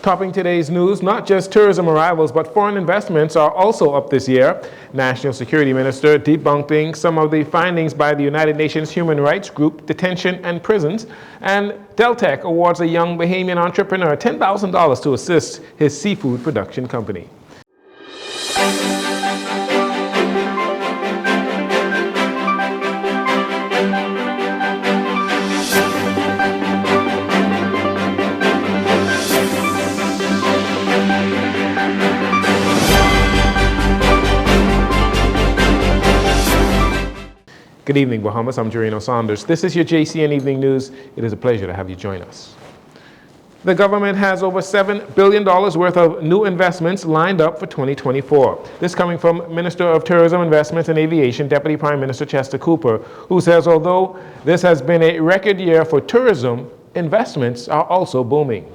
Topping today's news, not just tourism arrivals, but foreign investments are also up this year. National Security Minister debunking some of the findings by the United Nations Human Rights Group, Detention and Prisons. And Deltec awards a young Bahamian entrepreneur $10,000 to assist his seafood production company. Good evening, Bahamas. I'm Jcn Saunders. This is your JCN Evening News. It is a pleasure to have you join us. The government has over $7 billion worth of new investments lined up for 2024. This coming from Minister of Tourism, Investments and Aviation, Deputy Prime Minister Chester Cooper, who says although this has been a record year for tourism, investments are also booming.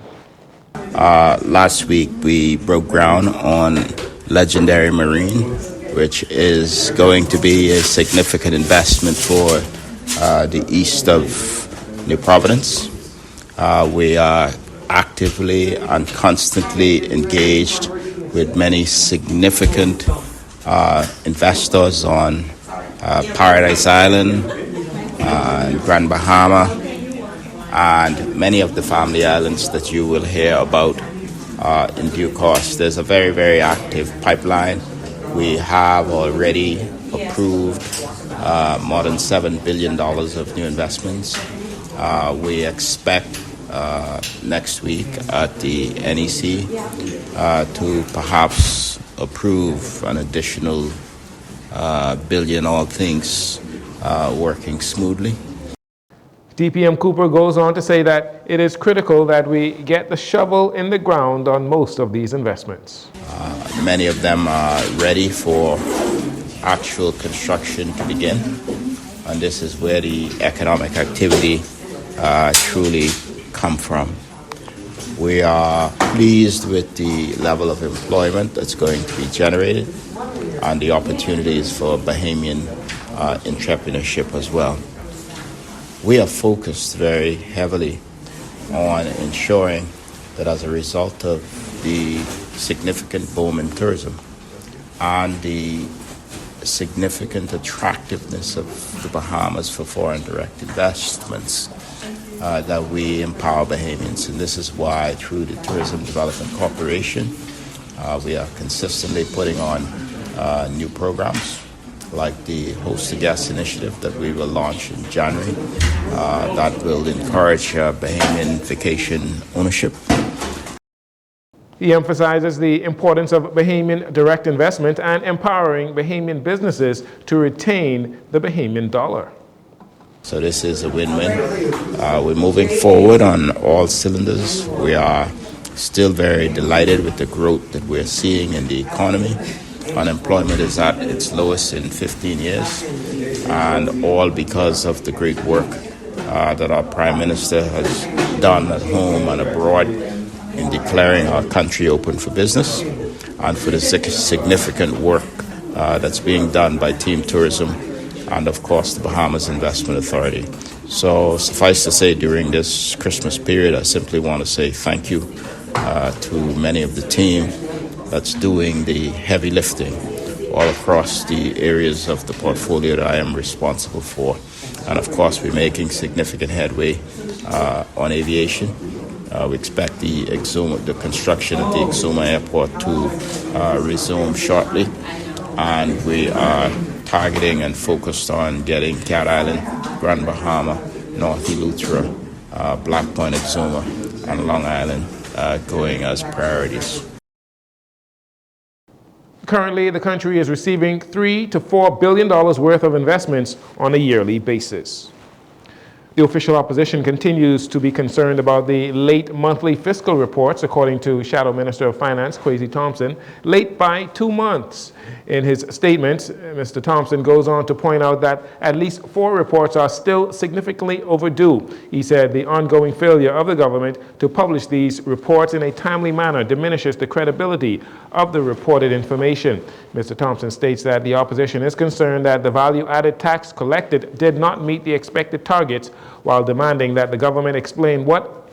Last week we broke ground on Legendary Marine, which is going to be a significant investment for the east of New Providence. We are actively and constantly engaged with many significant investors on Paradise Island, Grand Bahama, and many of the family islands that you will hear about in due course. There's a very, very active pipeline. We have already approved more than $7 billion of new investments. We expect next week at the NEC to perhaps approve an additional billion, all things working smoothly. DPM Cooper goes on to say that it is critical that we get the shovel in the ground on most of these investments. Many of them are ready for actual construction to begin, and this is where the economic activity truly come from. We are pleased with the level of employment that's going to be generated and the opportunities for Bahamian entrepreneurship as well. We are focused very heavily on ensuring that as a result of the significant boom in tourism and the significant attractiveness of the Bahamas for foreign direct investments, that we empower Bahamians. And this is why through the Tourism Development Corporation, we are consistently putting on new programs like the Host a Guest initiative that we will launch in January, that will encourage Bahamian vacation ownership. He emphasizes the importance of Bahamian direct investment and empowering Bahamian businesses to retain the Bahamian dollar. So this is a win-win. We're moving forward on all cylinders. We are still very delighted with the growth that we're seeing in the economy. Unemployment is at its lowest in 15 years, and all because of the great work that our Prime Minister has done at home and abroad in declaring our country open for business, and for the significant work that's being done by Team Tourism and, of course, the Bahamas Investment Authority. So suffice to say, during this Christmas period, I simply want to say thank you to many of the team that's doing the heavy lifting all across the areas of the portfolio that I am responsible for. And of course, we're making significant headway on aviation. We expect the construction of the Exuma Airport to resume shortly. And we are targeting and focused on getting Cat Island, Grand Bahama, North Eleuthera, Black Point Exuma, and Long Island going as priorities. Currently, the country is receiving $3 to $4 billion worth of investments on a yearly basis. The official opposition continues to be concerned about the late monthly fiscal reports, according to Shadow Minister of Finance, Kwesi Thompson, late by 2 months. In his statement, Mr. Thompson goes on to point out that at least 4 reports are still significantly overdue. He said the ongoing failure of the government to publish these reports in a timely manner diminishes the credibility of the reported information. Mr. Thompson states that the opposition is concerned that the value-added tax collected did not meet the expected targets, while demanding that the government explain what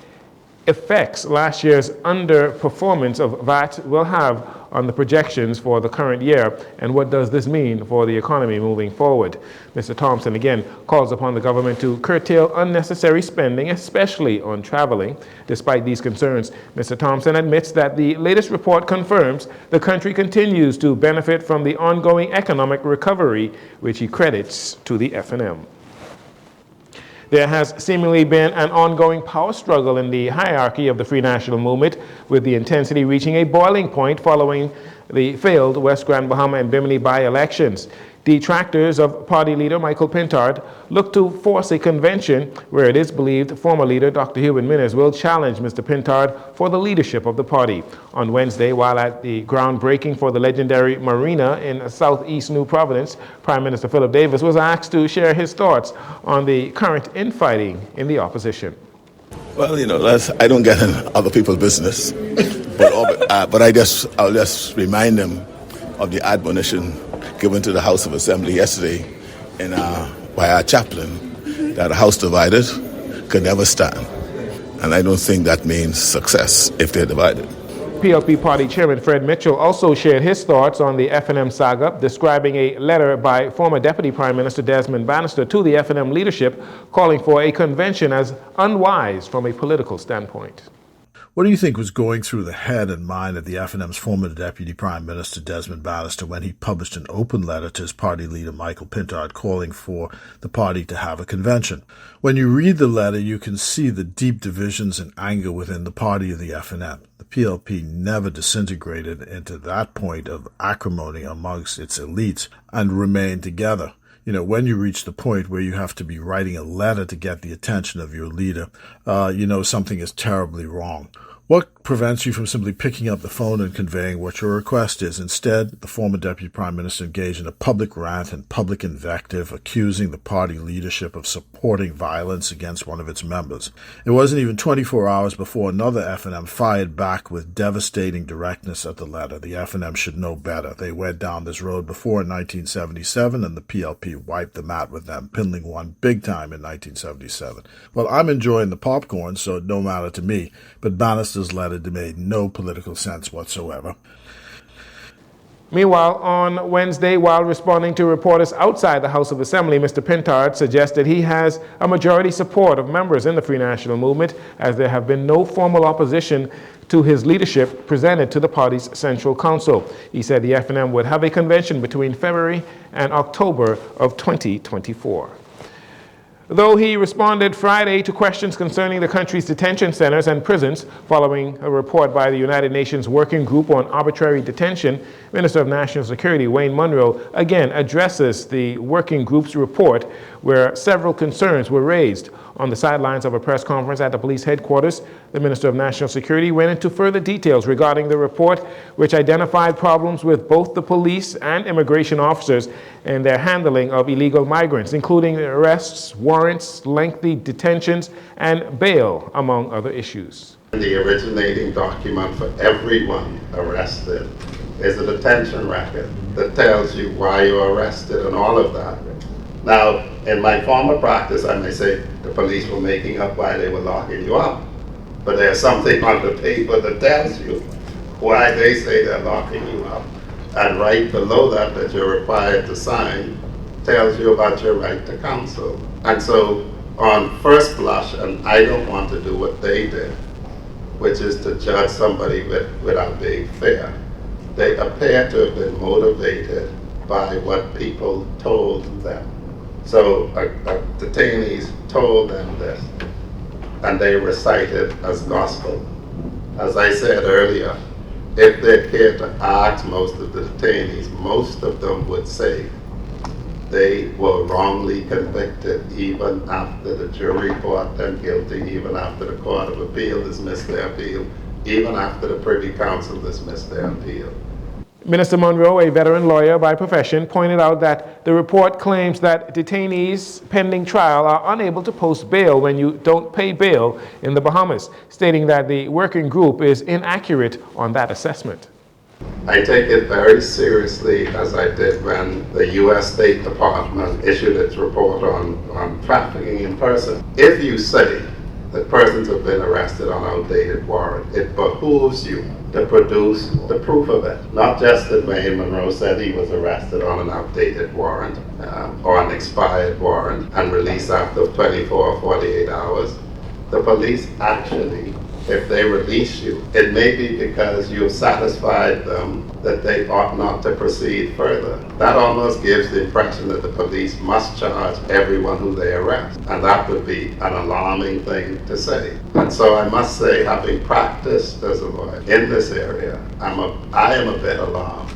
effects last year's underperformance of VAT will have on the projections for the current year, and what does this mean for the economy moving forward. Mr. Thompson again calls upon the government to curtail unnecessary spending, especially on traveling. Despite these concerns, Mr. Thompson admits that the latest report confirms the country continues to benefit from the ongoing economic recovery, which he credits to the F&M. There has seemingly been an ongoing power struggle in the hierarchy of the Free National Movement, with the intensity reaching a boiling point following the failed West Grand Bahama and Bimini by-elections. Detractors of party leader Michael Pintard look to force a convention where it is believed former leader Dr. Hubert Minnis will challenge Mr. Pintard for the leadership of the party. On Wednesday, while at the groundbreaking for the legendary marina in southeast New Providence, Prime Minister Philip Davis was asked to share his thoughts on the current infighting in the opposition. Well, I don't get in other people's business, but I'll just remind them of the admonition given to the House of Assembly yesterday by our chaplain, that a house divided could never stand. And I don't think that means success if they're divided. PLP Party Chairman Fred Mitchell also shared his thoughts on the F&M saga, describing a letter by former Deputy Prime Minister Desmond Bannister to the F&M leadership calling for a convention as unwise from a political standpoint. What do you think was going through the head and mind of the F&M's former Deputy Prime Minister Desmond Bannister when he published an open letter to his party leader Michael Pintard calling for the party to have a convention? When you read the letter, you can see the deep divisions and anger within the party of the F&M. The PLP never disintegrated into that point of acrimony amongst its elites and remained together. When you reach the point where you have to be writing a letter to get the attention of your leader, something is terribly wrong. What prevents you from simply picking up the phone and conveying what your request is? Instead, the former Deputy Prime Minister engaged in a public rant and public invective, accusing the party leadership of supporting violence against one of its members. It wasn't even 24 hours before another F&M fired back with devastating directness at the letter. The F&M should know better. They went down this road before in 1977, and the PLP wiped the mat with them, pinning one big time in 1977. Well, I'm enjoying the popcorn, so it don't matter to me, but Bannister's letter made no political sense whatsoever. Meanwhile, on Wednesday, while responding to reporters outside the House of Assembly, Mr. Pintard suggested he has a majority support of members in the Free National Movement, as there have been no formal opposition to his leadership presented to the party's Central Council. He said the F&M would have a convention between February and October of 2024. Though he responded Friday to questions concerning the country's detention centers and prisons following a report by the United Nations Working Group on Arbitrary Detention, Minister of National Security Wayne Munro again addresses the working group's report, where several concerns were raised. On the sidelines of a press conference at the police headquarters, the Minister of National Security went into further details regarding the report, which identified problems with both the police and immigration officers and their handling of illegal migrants, including arrests, warrants, lengthy detentions, and bail, among other issues. The originating document for everyone arrested is a detention record that tells you why you're arrested and all of that. Now, in my former practice, I may say the police were making up why they were locking you up. But there's something on the paper that tells you why they say they're locking you up. And right below that, that you're required to sign, tells you about your right to counsel. And so, on first blush, and I don't want to do what they did, which is to judge somebody without being fair. They appear to have been motivated by what people told them. So detainees told them this, and they recited as gospel. As I said earlier, if they cared to ask most of the detainees, most of them would say they were wrongly convicted even after the jury thought them guilty, even after the Court of Appeal dismissed their appeal, even after the Privy Council dismissed their appeal. Minister Monroe, a veteran lawyer by profession, pointed out that the report claims that detainees pending trial are unable to post bail when you don't pay bail in the Bahamas, stating that the working group is inaccurate on that assessment. I take it very seriously, as I did when the U.S. State Department issued its report on trafficking in person. If you say that persons have been arrested on outdated warrant, it behooves you to produce the proof of it. Not just that Wayne Monroe said he was arrested on an outdated warrant or an expired warrant and released after 24 or 48 hours. The police actually, if they release you, it may be because you've satisfied them that they ought not to proceed further. That almost gives the impression that the police must charge everyone who they arrest. And that would be an alarming thing to say. And so I must say, having practiced as a lawyer in this area, I am a bit alarmed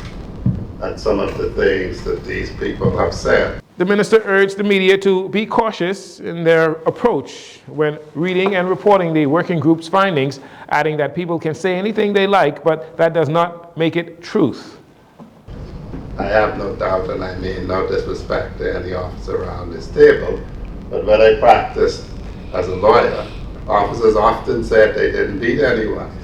at some of the things that these people have said. The minister urged the media to be cautious in their approach when reading and reporting the working group's findings, adding that people can say anything they like, but that does not make it truth. I have no doubt, and I mean no disrespect to any officer around this table, but when I practiced as a lawyer, officers often said they didn't beat anyone.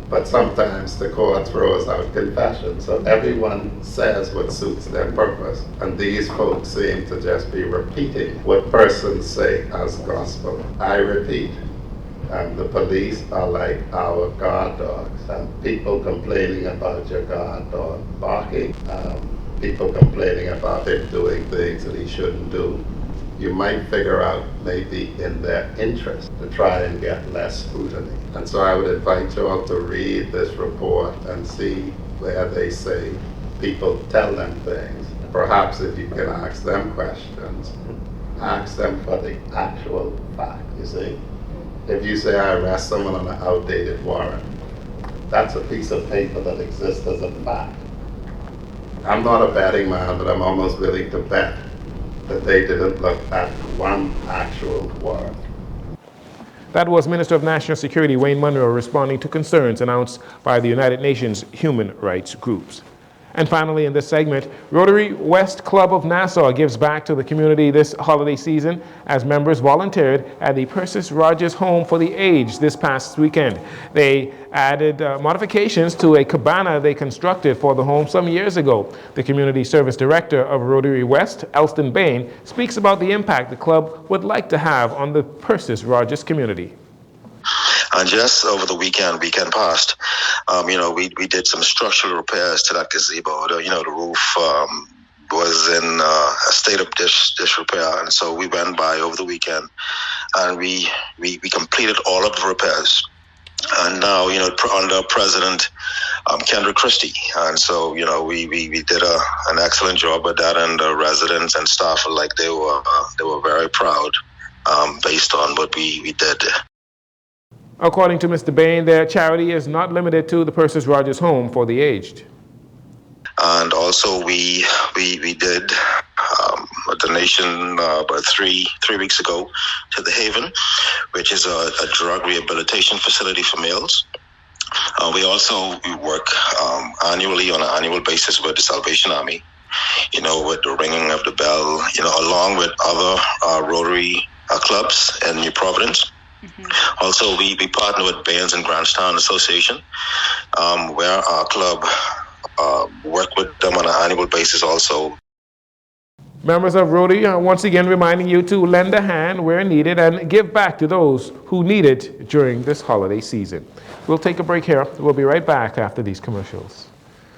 But sometimes the court throws out confessions, so everyone says what suits their purpose. And these folks seem to just be repeating what persons say as gospel. I repeat, the police are like our guard dogs, and people complaining about your guard dog barking, people complaining about him doing things that he shouldn't do. You might figure out maybe in their interest to try and get less scrutiny. And so I would invite you all to read this report and see where they say people tell them things. Perhaps if you can ask them questions, ask them for the actual fact, you see. If you say I arrest someone on an outdated warrant, that's a piece of paper that exists as a fact. I'm not a betting man, but I'm almost willing to bet that they didn't look at one actual warrant. That was Minister of National Security Wayne Monroe responding to concerns announced by the United Nations human rights groups. And finally, in this segment, Rotary West Club of Nassau gives back to the community this holiday season as members volunteered at the Persis Rogers Home for the Aged this past weekend. They added modifications to a cabana they constructed for the home some years ago. The Community Service Director of Rotary West, Elston Bain, speaks about the impact the club would like to have on the Persis Rogers community. And just over the weekend past, we did some structural repairs to that gazebo. The roof was in a state of disrepair, and so we went by over the weekend, and we completed all of the repairs. And now, under President Kendrick Christie, and so we did an excellent job with that, and the residents and staff they were very proud based on what we did. According to Mr. Bain, their charity is not limited to the Persis Rogers Home for the Aged. And also we did a donation about three weeks ago to the Haven, which is a drug rehabilitation facility for males. We work annually on an annual basis with the Salvation Army, with the ringing of the bell, along with other Rotary clubs in New Providence. Mm-hmm. Also, we partner with Bairns and Grandstand Association, where our club work with them on an annual basis also. Members of Rotary are once again reminding you to lend a hand where needed and give back to those who need it during this holiday season. We'll take a break here. We'll be right back after these commercials.